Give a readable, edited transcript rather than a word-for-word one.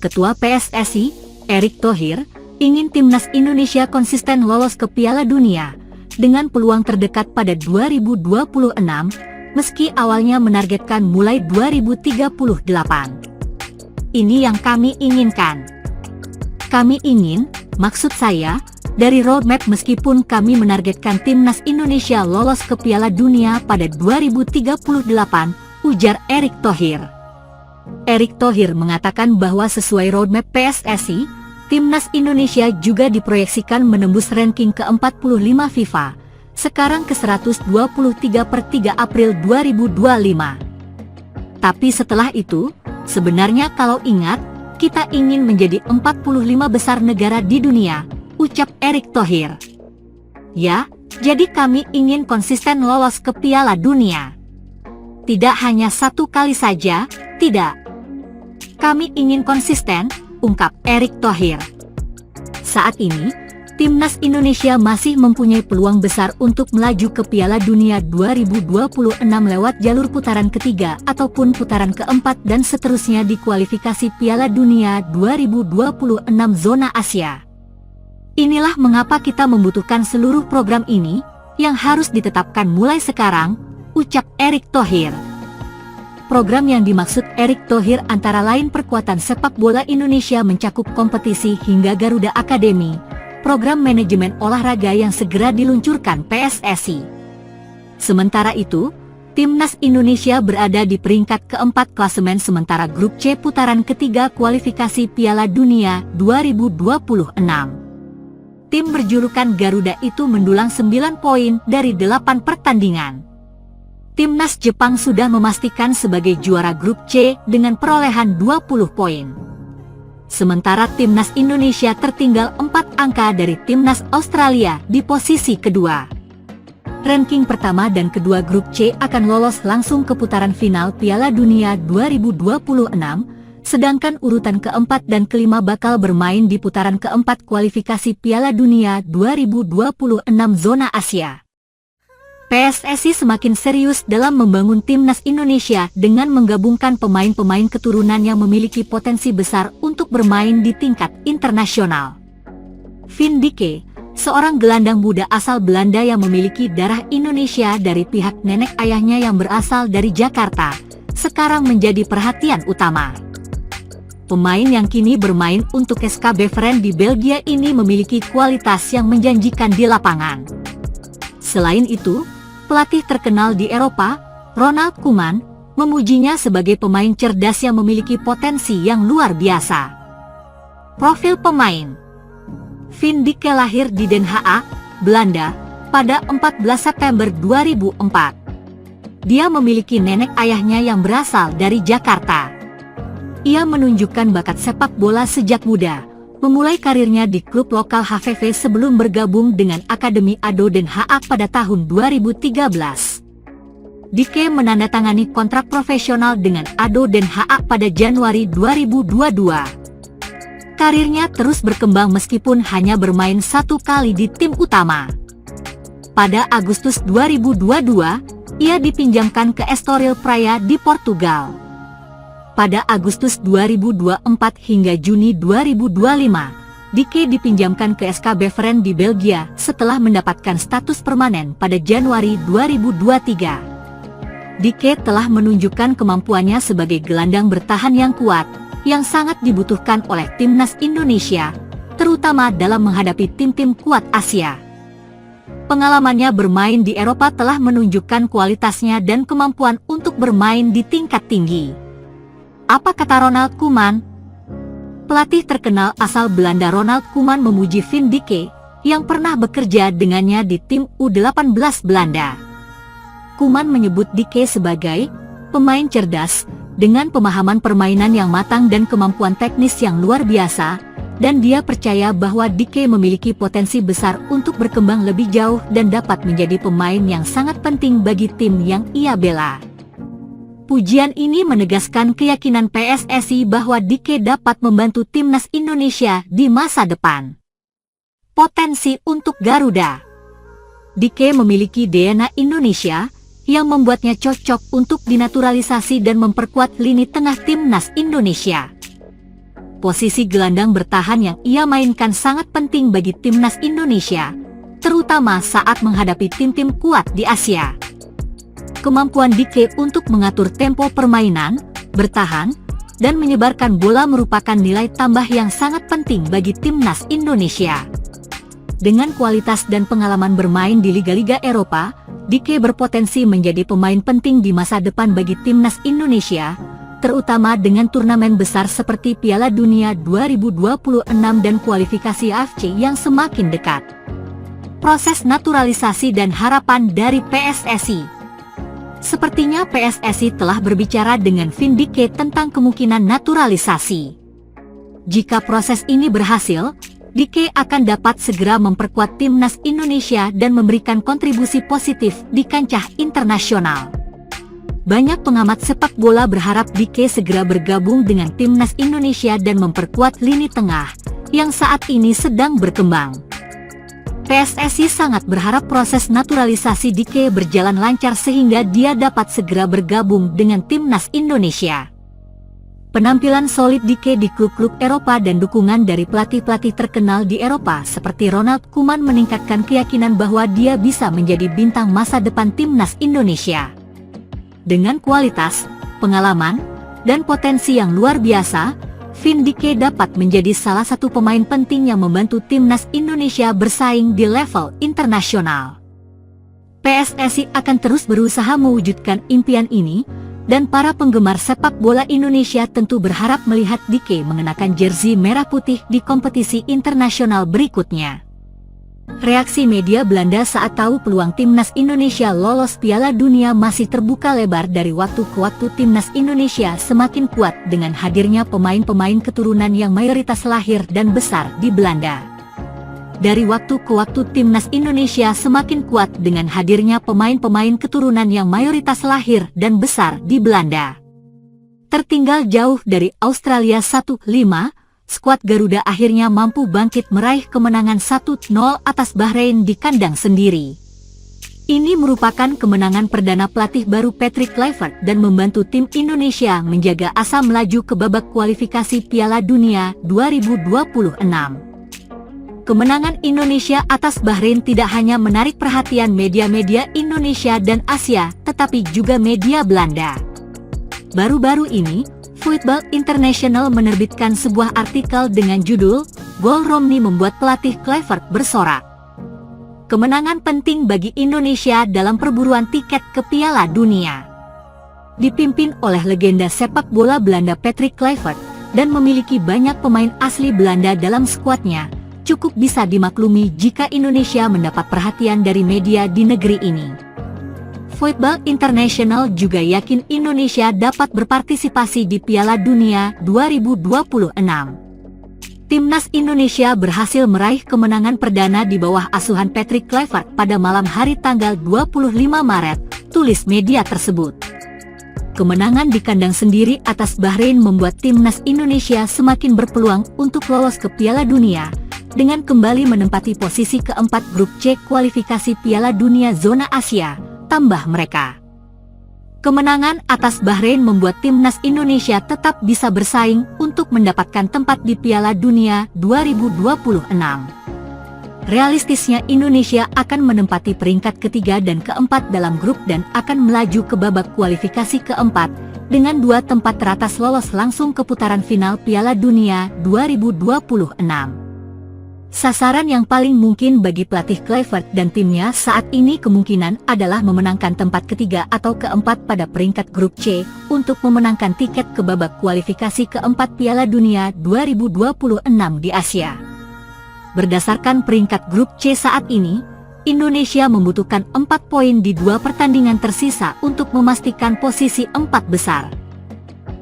Ketua PSSI, Erick Thohir, ingin timnas Indonesia konsisten lolos ke Piala Dunia dengan peluang terdekat pada 2026, meski awalnya menargetkan mulai 2038. Ini yang kami inginkan. Kami ingin, maksud saya, dari roadmap meskipun kami menargetkan timnas Indonesia lolos ke Piala Dunia pada 2038, ujar Erick Thohir. Erick Thohir mengatakan bahwa sesuai roadmap PSSI, timnas Indonesia juga diproyeksikan menembus ranking ke-45 FIFA, sekarang ke-123 per 3 April 2025. Tapi setelah itu, sebenarnya kalau ingat, kita ingin menjadi 45 besar negara di dunia, ucap Erick Thohir. Ya, jadi kami ingin konsisten lolos ke Piala Dunia. Tidak hanya satu kali saja, tidak. Kami ingin konsisten, ungkap Erick Thohir. Saat ini, timnas Indonesia masih mempunyai peluang besar untuk melaju ke Piala Dunia 2026 lewat jalur putaran ketiga ataupun putaran keempat dan seterusnya di kualifikasi Piala Dunia 2026 zona Asia. Inilah mengapa kita membutuhkan seluruh program ini, yang harus ditetapkan mulai sekarang, ucap Erick Thohir. Program yang dimaksud Erick Thohir antara lain perkuatan sepak bola Indonesia mencakup kompetisi hingga Garuda Academy, program manajemen olahraga yang segera diluncurkan PSSI. Sementara itu, timnas Indonesia berada di peringkat keempat klasemen sementara grup C putaran ketiga kualifikasi Piala Dunia 2026. Tim berjulukan Garuda itu mendulang 9 poin dari 8 pertandingan. Timnas Jepang sudah memastikan sebagai juara grup C dengan perolehan 20 poin. Sementara timnas Indonesia tertinggal 4 angka dari timnas Australia di posisi kedua. Ranking pertama dan kedua grup C akan lolos langsung ke putaran final Piala Dunia 2026, sedangkan urutan keempat dan kelima bakal bermain di putaran keempat kualifikasi Piala Dunia 2026 zona Asia. PSSI semakin serius dalam membangun timnas Indonesia dengan menggabungkan pemain-pemain keturunan yang memiliki potensi besar untuk bermain di tingkat internasional. Vin Dike, seorang gelandang muda asal Belanda yang memiliki darah Indonesia dari pihak nenek ayahnya yang berasal dari Jakarta, sekarang menjadi perhatian utama. Pemain yang kini bermain untuk SK Beveren di Belgia ini memiliki kualitas yang menjanjikan di lapangan. Selain itu, pelatih terkenal di Eropa, Ronald Koeman, memujinya sebagai pemain cerdas yang memiliki potensi yang luar biasa. Profil pemain: Vin Dike lahir di Den Haag, Belanda, pada 14 September 2004. Dia memiliki nenek ayahnya yang berasal dari Jakarta. Ia menunjukkan bakat sepak bola sejak muda, memulai karirnya di klub lokal HVV sebelum bergabung dengan Akademi ADO Den Haag pada tahun 2013. Dike menandatangani kontrak profesional dengan ADO Den Haag pada Januari 2022. Karirnya terus berkembang meskipun hanya bermain 1 kali di tim utama. Pada Agustus 2022, ia dipinjamkan ke Estoril Praia di Portugal. Pada Agustus 2024 hingga Juni 2025, Dike dipinjamkan ke SK Beveren di Belgia setelah mendapatkan status permanen pada Januari 2023. Dike telah menunjukkan kemampuannya sebagai gelandang bertahan yang kuat, yang sangat dibutuhkan oleh timnas Indonesia, terutama dalam menghadapi tim-tim kuat Asia. Pengalamannya bermain di Eropa telah menunjukkan kualitasnya dan kemampuan untuk bermain di tingkat tinggi. Apa kata Ronald Koeman? Pelatih terkenal asal Belanda Ronald Koeman memuji Vin Dike, yang pernah bekerja dengannya di tim U18 Belanda. Koeman menyebut Dike sebagai pemain cerdas, dengan pemahaman permainan yang matang dan kemampuan teknis yang luar biasa, dan dia percaya bahwa Dike memiliki potensi besar untuk berkembang lebih jauh dan dapat menjadi pemain yang sangat penting bagi tim yang ia bela. Pujian ini menegaskan keyakinan PSSI bahwa Dike dapat membantu timnas Indonesia di masa depan. Potensi untuk Garuda. Dike memiliki DNA Indonesia, yang membuatnya cocok untuk dinaturalisasi dan memperkuat lini tengah timnas Indonesia. posisi gelandang bertahan yang ia mainkan sangat penting bagi timnas Indonesia, terutama saat menghadapi tim-tim kuat di Asia. Kemampuan Dike untuk mengatur tempo permainan, bertahan, dan menyebarkan bola merupakan nilai tambah yang sangat penting bagi timnas Indonesia. Dengan kualitas dan pengalaman bermain di liga-liga Eropa, Dike berpotensi menjadi pemain penting di masa depan bagi timnas Indonesia, terutama dengan turnamen besar seperti Piala Dunia 2026 dan kualifikasi AFC yang semakin dekat. Proses naturalisasi dan harapan dari PSSI. Sepertinya PSSI telah berbicara dengan Vin Dike tentang kemungkinan naturalisasi. Jika proses ini berhasil, Dike akan dapat segera memperkuat timnas Indonesia dan memberikan kontribusi positif di kancah internasional. Banyak pengamat sepak bola berharap Dike segera bergabung dengan timnas Indonesia dan memperkuat lini tengah yang saat ini sedang berkembang. PSSI sangat berharap proses naturalisasi Dike berjalan lancar sehingga dia dapat segera bergabung dengan timnas Indonesia. Penampilan solid Dike di klub-klub Eropa dan dukungan dari pelatih-pelatih terkenal di Eropa seperti Ronald Koeman meningkatkan keyakinan bahwa dia bisa menjadi bintang masa depan timnas Indonesia. Dengan kualitas, pengalaman, dan potensi yang luar biasa, Vin Dike dapat menjadi salah satu pemain penting yang membantu timnas Indonesia bersaing di level internasional. PSSI akan terus berusaha mewujudkan impian ini, dan para penggemar sepak bola Indonesia tentu berharap melihat Dike mengenakan jersey merah putih di kompetisi internasional berikutnya. Reaksi media Belanda saat tahu peluang timnas Indonesia lolos Piala Dunia masih terbuka lebar. Dari waktu ke waktu timnas Indonesia semakin kuat dengan hadirnya pemain-pemain keturunan yang mayoritas lahir dan besar di Belanda. Dari waktu ke waktu timnas Indonesia semakin kuat dengan hadirnya pemain-pemain keturunan yang mayoritas lahir dan besar di Belanda. Tertinggal jauh dari Australia 1-5, skuad Garuda akhirnya mampu bangkit meraih kemenangan 1-0 atas Bahrain di kandang sendiri. Ini merupakan kemenangan perdana pelatih baru Patrick Kluivert dan membantu tim Indonesia menjaga asa melaju ke babak kualifikasi Piala Dunia 2026. Kemenangan Indonesia atas Bahrain tidak hanya menarik perhatian media-media Indonesia dan Asia, tetapi juga media Belanda. Baru-baru ini, Voetbal International menerbitkan sebuah artikel dengan judul "Gol Romney Membuat Pelatih Kluivert Bersorak". Kemenangan penting bagi Indonesia dalam perburuan tiket ke Piala Dunia. Dipimpin oleh legenda sepak bola Belanda Patrick Kluivert dan memiliki banyak pemain asli Belanda dalam skuadnya, cukup bisa dimaklumi jika Indonesia mendapat perhatian dari media di negeri ini. Voetbal International juga yakin Indonesia dapat berpartisipasi di Piala Dunia 2026. Timnas Indonesia berhasil meraih kemenangan perdana di bawah asuhan Patrick Kluivert pada malam hari tanggal 25 Maret, tulis media tersebut. Kemenangan di kandang sendiri atas Bahrain membuat timnas Indonesia semakin berpeluang untuk lolos ke Piala Dunia, dengan kembali menempati posisi keempat grup C kualifikasi Piala Dunia zona Asia, tambah mereka. Kemenangan atas Bahrain membuat timnas Indonesia tetap bisa bersaing untuk mendapatkan tempat di Piala Dunia 2026. Realistisnya Indonesia akan menempati peringkat ketiga dan keempat dalam grup dan akan melaju ke babak kualifikasi keempat, dengan 2 tempat teratas lolos langsung ke putaran final Piala Dunia 2026. Sasaran yang paling mungkin bagi pelatih Kluivert dan timnya saat ini kemungkinan adalah memenangkan tempat ketiga atau keempat pada peringkat grup C untuk memenangkan tiket ke babak kualifikasi keempat Piala Dunia 2026 di Asia. Berdasarkan peringkat grup C saat ini, Indonesia membutuhkan 4 poin di 2 pertandingan tersisa untuk memastikan posisi 4 besar.